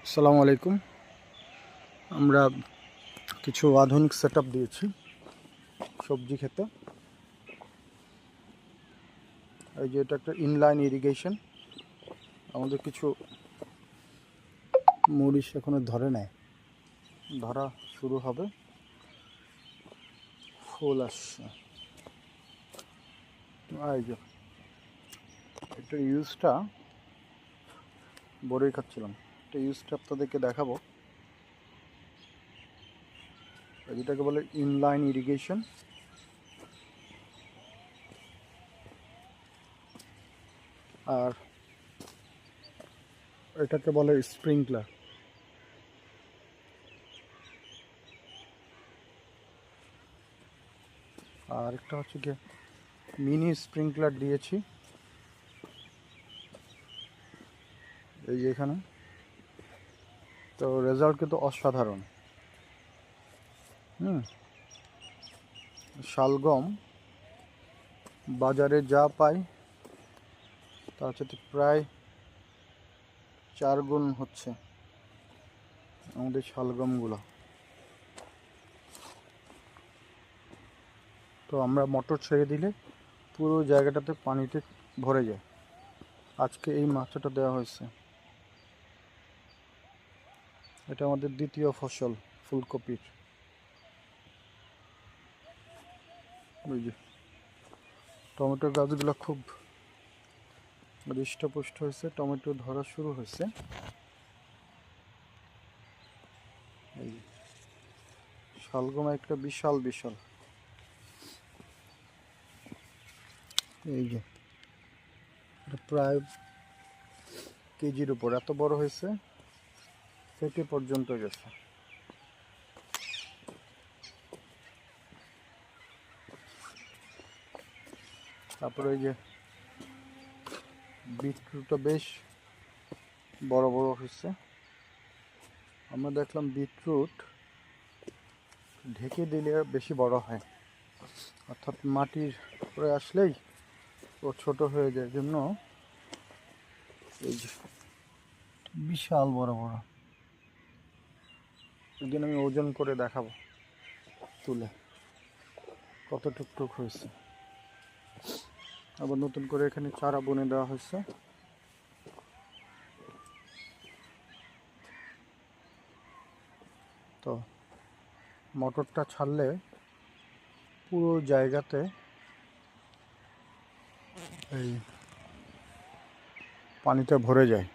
আসসালামু আলাইকুম। আমরা কিছু আধুনিক সেটআপ দিয়েছি সবজি খেতে। এই যে এটা একটা ইনলাইন ইরিগেশন। আমাদের কিছু মরিচ এখনো ধরে নাই, ধরা শুরু হবে, ফুল আসছে। এই যে এটা ইউজটা বড়ই খাচ্ছিলাম, এটা ইউজটা আপনাদেরকে দেখাবো। যেটাকে বলে ইনলাইন ইরিগেশন, আর এটাকে বলে স্প্রিংকলার। আর একটা হচ্ছে গিয়ে মিনি স্প্রিংকলার দিয়েছি এই যে এখানে। তো রেজাল্ট কিন্তু অসাধারণ। শালগম বাজারে যা পাই তার সাথে প্রায় 4 গুণ হচ্ছে আমাদের শালগমগুলো। তো আমরা মোটর ছেড়ে দিলে পুরো জায়গাটাতে পানিতে ভরে যায়। আজকে এই মাছটা দেওয়া হয়েছে। এটা আমাদের দ্বিতীয় ফসল ফুলকপির। ওই যে টমেটো গাছগুলো খুব হৃষ্টপুষ্ট হয়েছে, টমেটো ধরা শুরু হয়েছে। এই শালগম একটা বিশাল বিশাল, এই যে এটা প্রায় কেজির উপর, এত বড় হয়েছে, ফেটে পর্যন্ত গেছে। তারপরে এই যে বিটরুটটা বেশ বড় বড় হয়েছে। আমরা দেখলাম বিটরুট ঢেকে দিলে বেশি বড় হয়, অর্থাৎ মাটির উপরে আসলেই ও ছোট হয়ে যায়, জন্য এই যে বিশাল বড় বড়। একদিন আমি ওজন করে দেখাবো তুলে কত টুকটুক হয়েছে। আবার নতুন করে এখানে চারা বুনে দেওয়া হয়েছে। তো মোটরটা ছাড়লে পুরো জায়গাতে এই পানিটা ভরে যায়।